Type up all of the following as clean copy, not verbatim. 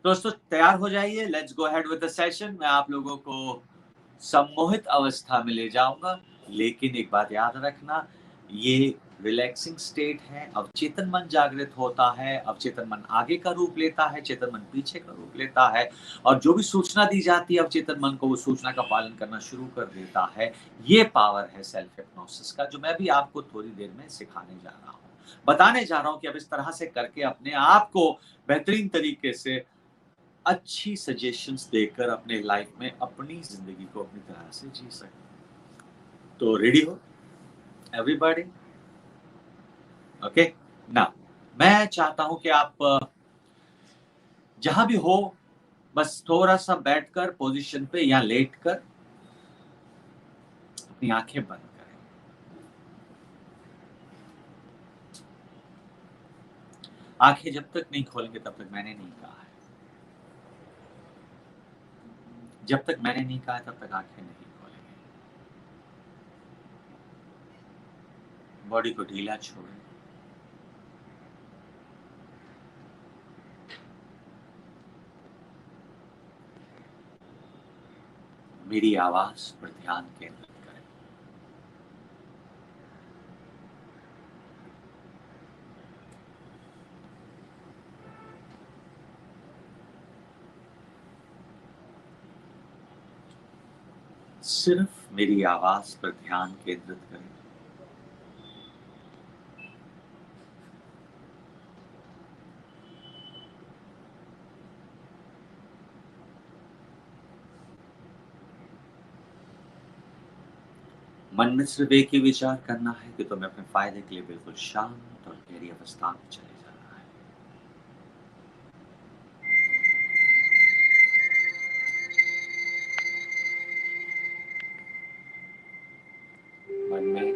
दोस्तों तैयार हो जाइए, let's go ahead with the session. मैं आप लोगों को सम्मोहित अवस्था में ले जाऊँगा, लेकिन एक बात याद रखना, ये रिलैक्सिंग स्टेट है। अवचेतन मन जागृत होता है, अवचेतन मन आगे का रूप लेता है, चेतन मन पीछे का रूप लेता है और जो भी सूचना दी जाती है अवचेतन मन को, वो सूचना का पालन करना शुरू कर देता है। ये पावर है सेल्फ हिप्नोसिस का, जो मैं भी आपको थोड़ी देर में सिखाने जा रहा हूँ। बताने जा रहा हूँ कि अब इस तरह से करके अपने आप को बेहतरीन तरीके से अच्छी सजेशंस देकर अपने लाइफ में अपनी ज़िंदगी को अपनी तरह से जी सकें। तो रेडी हो एवरीबॉडी? ओके? नाउ मैं चाहता हूँ कि आप जहाँ भी हो, बस थोड़ा-सा बैठकर पोज़ीशन पे या लेटकर अपनी आँखें बंद करें। आँखें जब तक नहीं खोलेंगे तब तक मैंने नहीं कहा है। जब तक मैंने नहीं कहा है तब तक आँखें नहीं खोलेंगे। बॉडी को ढीला छोड़ें। मेरी आवाज़ पर ध्यान केंद्रित करें। सिर्फ मेरी आवाज़ पर ध्यान केंद्रित करें। मन में सिर्फ एक ही विचार करना है कि तुम्हें अपने फ़ायदे के लिए बिल्कुल शांत और गहरी अवस्था में चले जाना है। मन में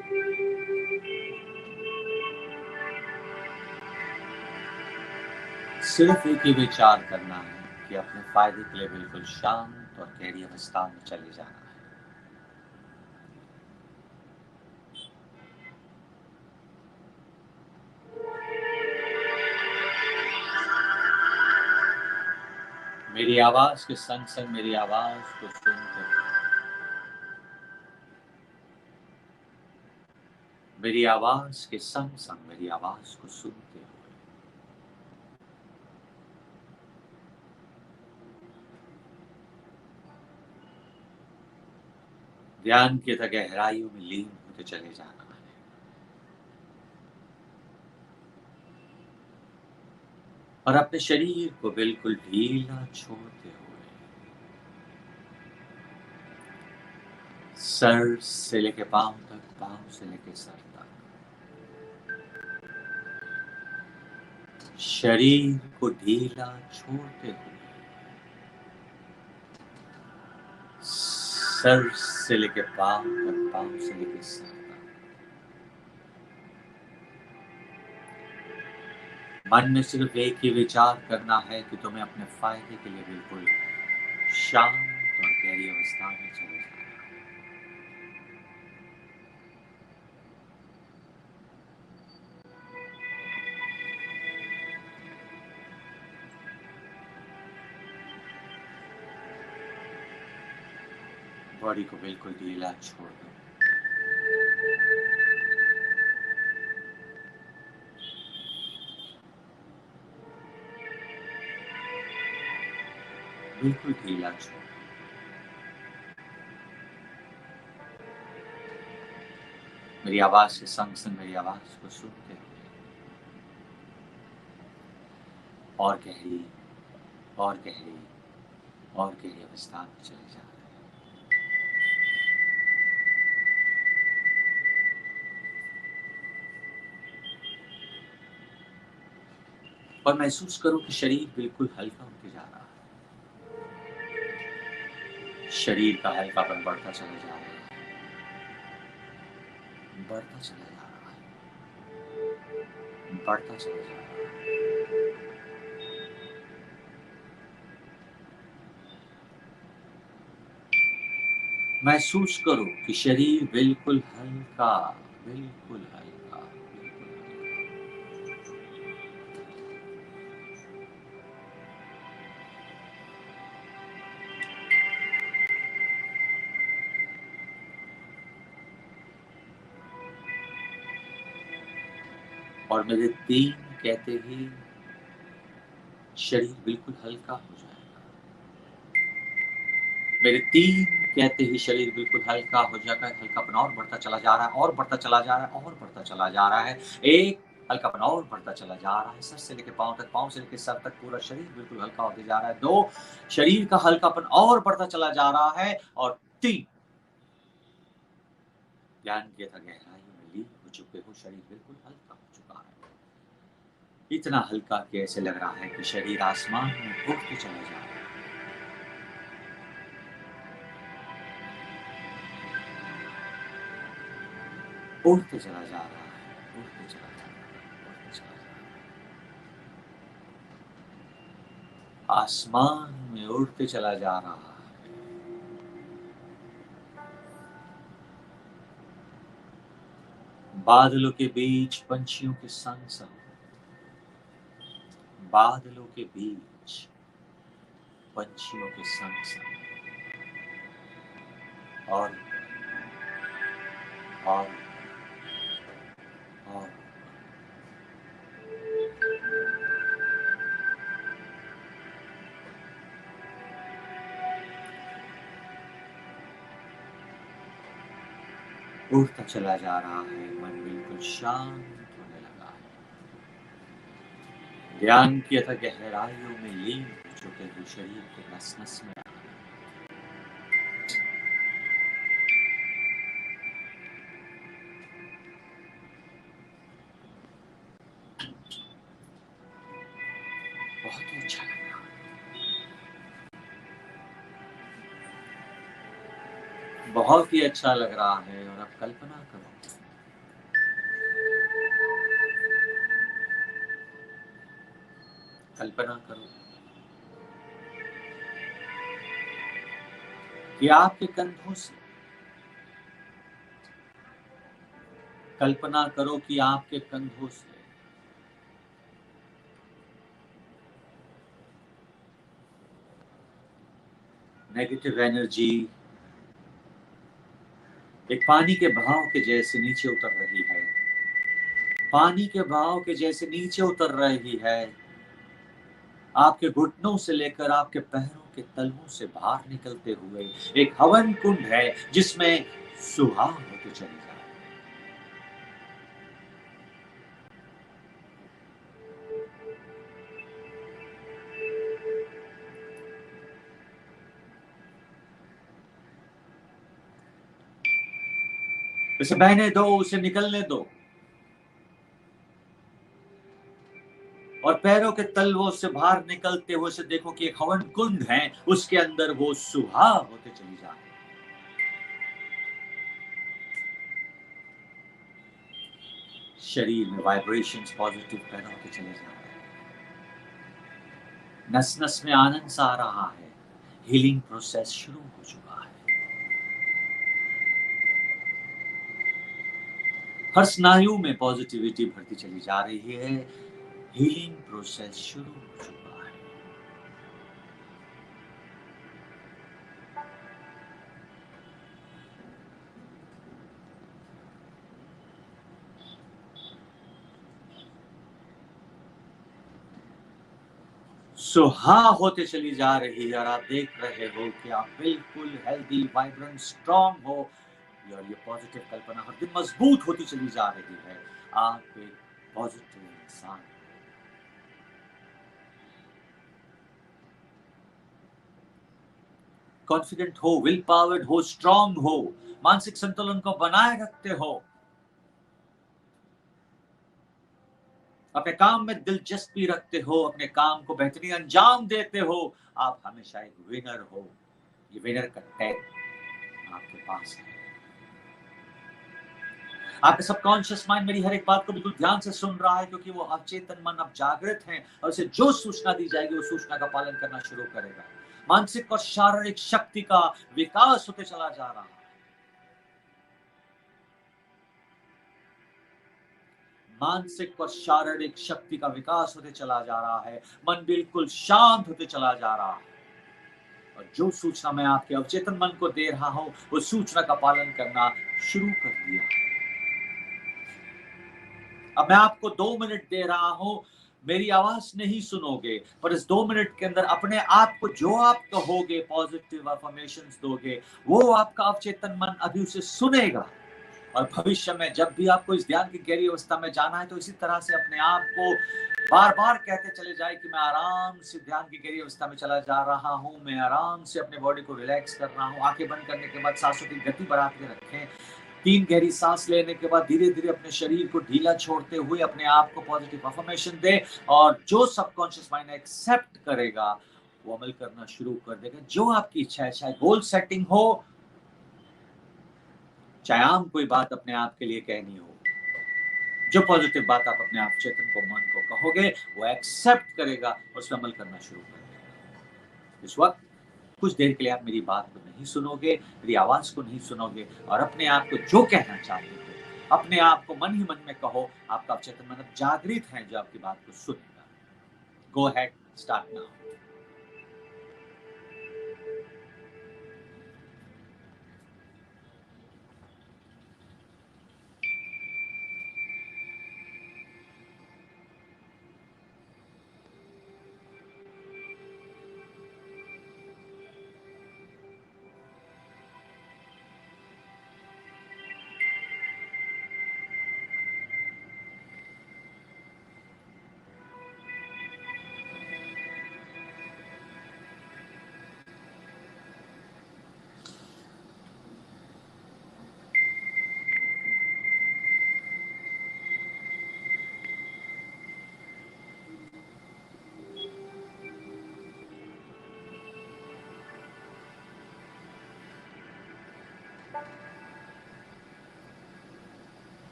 सिर्फ एक ही विचार करना है कि अपने फ़ायदे के लिए बिल्कुल शांत और गहरी अवस्था में चले जाना है। मेरी आवाज़ के संग-संग मेरी आवाज़ को सुनते हुए, मेरी आवाज़ के संग-संग मेरी आवाज़ को सुनते हुए, ध्यान की गहराइयों में लीन होते चले जाना है। और अपने शरीर को बिल्कुल ढीला छोड़ते हुए, सर से लेके पाँव तक, पाँव से लेके सर तक, शरीर को ढीला छोड़ते हुए, सर से लेके पाँव तक, पाँव से लेके सर तक। मन में सिर्फ एक ही विचार करना है कि तुम्हें अपने फ़ायदे के लिए बिल्कुल शांत और गहरी अवस्था में चले जाना है। बॉडी को बिल्कुल ढीला छोड़ दो। बिल्कुल ढीला छोड़ दो। मेरी आवाज़ के संग-संग मेरी आवाज़ को सुनते हुए और गहरी और गहरी और गहरी अवस्था में चले जा रहे हैं। और महसूस करो कि शरीर बिल्कुल हल्का होते जा रहा है। शरीर का हल्कापन बढ़ता चला जा रहा है, बढ़ता चला जा रहा है, बढ़ता चला जा रहा है। महसूस करो कि शरीर बिल्कुल हल्का, बिल्कुल हल्का, बिल्कुल हल्का। और मेरे 3 कहते ही शरीर बिल्कुल हल्का हो जाएगा। मेरे 3 कहते ही शरीर बिल्कुल हल्का हो जाएगा, हल्कापन और बढ़ता चला जा रहा है और बढ़ता चला जा रहा है और बढ़ता चला जा रहा है। 1 हल्कापन और बढ़ता चला जा रहा है, सर से लेके पाँव तक, पाँव से लेके सर तक पूरा शरीर बिल्कुल हल्का होते जा रहा है। 2 शरीर का हल्कापन और बढ़ता चला जा रहा है और 3 ध्यान की था गहराइयों में लीन हो चुके हो, शरीर बिल्कुल हल्का हो चुका है। इतना हल्का कि ऐसे लग रहा है कि शरीर आसमान में उड़ते चला जा रहा है। उड़ते चला जा रहा है, उड़ते चला जा रहा है, उड़ते चला जा रहा है। आसमान में उड़ते चला जा रहा है। बादलों के बीच पंछियों के संग संग, बादलों के बीच पंछियों के संग संग और और और उड़ता चला जा रहा है। मन बिल्कुल शांत होने लगा है। ध्यान की अथक गहराइयों में लीन हो चुके हो, शरीर के नस नस में बहुत ही अच्छा लग रहा है, बहुत ही अच्छा लग रहा है। और अब कल्पना करो, कल्पना करो कि आपके कंधों से, कल्पना करो कि आपके कंधों से नेगेटिव एनर्जी एक पानी के बहाव के जैसे नीचे उतर रही है, पानी के बहाव के जैसे नीचे उतर रही है। आपके घुटनों से लेकर आपके पैरों के तलवों से बाहर निकलते हुए एक हवन कुंड है जिसमें सुहाग होते चले जा रहे हैं। उसे बहने दो, उसे निकलने दो और पैरों के तलवों से बाहर निकलते हुए से देखो कि एक हवन कुंड है, उसके अंदर वो सुहाग होते चली जा रही है। शरीर में वाइब्रेशंस पॉजिटिव पैदा होते चले जा रहे हैं, नस नस में आनंद सा आ रहा है, हीलिंग प्रोसेस शुरू हो चुका है। हर स्नायु में पॉजिटिविटी भरती चली जा रही है, हीलिंग प्रोसेस शुरू हो चुका है। सुहा होते चली जा रही है और आप देख रहे हो कि आप बिल्कुल हेल्दी, वाइब्रेंट, स्ट्रांग हो। और ये पॉजिटिव कल्पना हर दिन मजबूत होती चली जा रही है। आप एक पॉजिटिव इंसान, कॉन्फिडेंट हो, विल पावर्ड हो, स्ट्रांग हो, मानसिक संतुलन को बनाए रखते हो, अपने काम में दिलचस्पी रखते हो, अपने काम को बेहतरीन अंजाम देते हो। आप हमेशा एक विनर हो। ये विनर का टैग आपके पास है। आपका सबकॉन्शियस माइंड मेरी हर एक बात को बिल्कुल ध्यान से सुन रहा है, क्योंकि वो अवचेतन मन अब जागृत है और उसे जो सूचना दी जाएगी वो सूचना का पालन करना शुरू करेगा। मानसिक और शारीरिक शक्ति का विकास होते चला जा रहा है। मानसिक और शारीरिक शक्ति का विकास होते चला जा रहा है। मन बिल्कुल शांत होते चला जा रहा है और जो सूचना मैं आपके अवचेतन मन को दे रहा हूं वो सूचना का पालन करना शुरू कर दिया है। अब मैं आपको 2 मिनट दे रहा हूं, मेरी आवाज नहीं सुनोगे, पर इस 2 मिनट के अंदर अपने आप को जो आप कहोगे, पॉजिटिव अफर्मेशंस दोगे, वो आपका अवचेतन मन अभी उसे सुनेगा। और भविष्य में जब भी आपको इस ध्यान की गहरी अवस्था में जाना है, तो इसी तरह से अपने आप को बार बार कहते चले जाए कि मैं आराम से ध्यान की गहरी अवस्था में चला जा रहा हूं, मैं आराम से अपने बॉडी को रिलैक्स कर रहा हूं। आंखें बंद करने के बाद सांसों की गति बढ़ा के रखें। 3 गहरी सांस लेने के बाद धीरे धीरे अपने शरीर को ढीला छोड़ते हुए अपने आप को पॉजिटिव अफर्मेशन दे, और जो सबकॉन्शियस माइंड एक्सेप्ट करेगा वो अमल करना शुरू कर देगा। जो आपकी इच्छा है, चाहे गोल सेटिंग हो, चाहे आम कोई बात अपने आप के लिए कहनी हो, जो पॉजिटिव बात आप अपने आप चेतन को, मन को कहोगे, वो एक्सेप्ट करेगा और उस पर अमल करना शुरू कर देगा। इस वक्त कुछ देर के लिए आप मेरी बात को नहीं सुनोगे, मेरी आवाज को नहीं सुनोगे, और अपने आप को जो कहना चाहते हो अपने आप को मन ही मन में कहो। आपका चेतन मन जागृत है जो आपकी बात को सुनेगा। Go ahead, start now.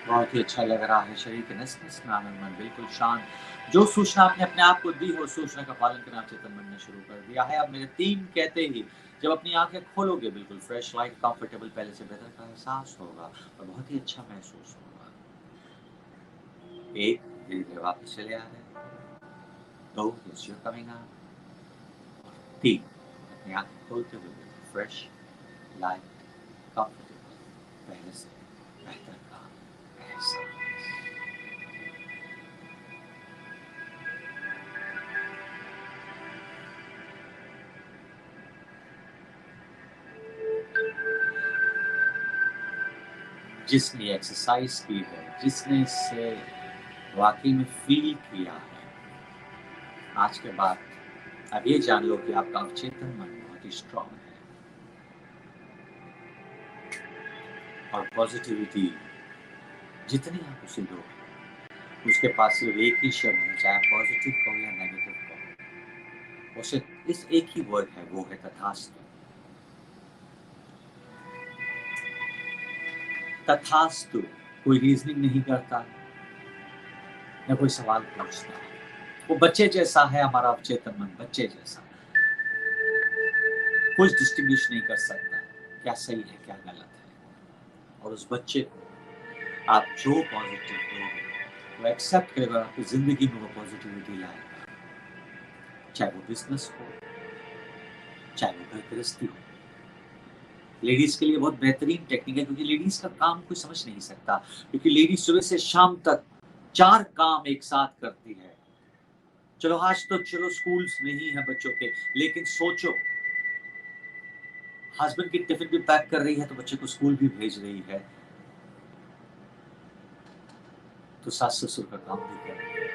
बहुत ही अच्छा लग रहा है, शरीर के नस नस में आनंद, मन बिल्कुल शांत। जो सूचना आपने अपने आप को दी हो, सूचना का पालन करना चेतन मन ने शुरू कर दिया है। अब मेरे 3 कहते ही जब अपनी आंखें खोलोगे, बिल्कुल फ्रेश, लाइट, कंफर्टेबल, पहले से बेहतर का एहसास होगा और बहुत ही अच्छा महसूस होगा। 1, धीरे धीरे वापस चले आ रहे हैं। 2, यस यू कमिंग आउट। 3, अपनी आंखें खोलते हुए फ्रेश, लाइट, कंफर्टेबल, पहले से बेहतर का एहसास। जिसने एक्सरसाइज की है, जिसने इससे वाकई में फील किया है, आज के बाद अब ये जान लो कि आपका अवचेतन मन बहुत ही स्ट्रांग है और पॉजिटिविटी जितनी आप उसे दो, उसके पास सिर्फ एक ही शब्द है, चाहे पॉजिटिव कहो या नेगेटिव कहो, उसे इस एक ही वर्ड है, वो है तथास्तु। तथास्तु। कोई रीजनिंग नहीं करता, न कोई सवाल पूछता, वो बच्चे जैसा है। हमारा अवचेतन मन बच्चे जैसा, कुछ डिस्टिंग्विश नहीं कर सकता क्या सही है क्या गलत है। और उस बच्चे को आप जो पॉजिटिव दोगे वो एक्सेप्ट करेगा, आपकी जिंदगी में वो पॉजिटिविटी लाएगा। चाहे वो बिजनेस हो, चाहे वो घर गृहस्थी हो। लेडीज के लिए बहुत बेहतरीन टेक्निक है, क्योंकि लेडीज का काम कोई समझ नहीं सकता, क्योंकि लेडीज सुबह से शाम तक 4 काम एक साथ करती है। चलो आज तो चलो स्कूल्स नहीं है बच्चों के, लेकिन सोचो हस्बैंड की टिफिन भी पैक कर रही है, तो बच्चे को स्कूल भी भेज रही है, तो सास ससुर का काम भी कर रही है।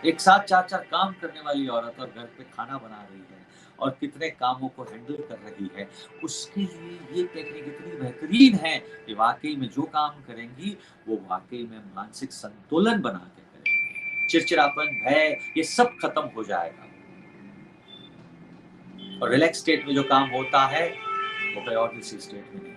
एक साथ 4 काम करने वाली औरत और घर पे खाना बना रही है और कितने कामों को हैंडल कर रही है, उसके लिए ये टेक्निक इतनी बेहतरीन है कि वाकई में जो काम करेंगी वो वाकई में मानसिक संतुलन बना के करेंगी। चिड़चिड़ापन, भय, ये सब खत्म हो जाएगा और रिलैक्स स्टेट में जो काम होता है वो कोई और किसी स्टेट में नहीं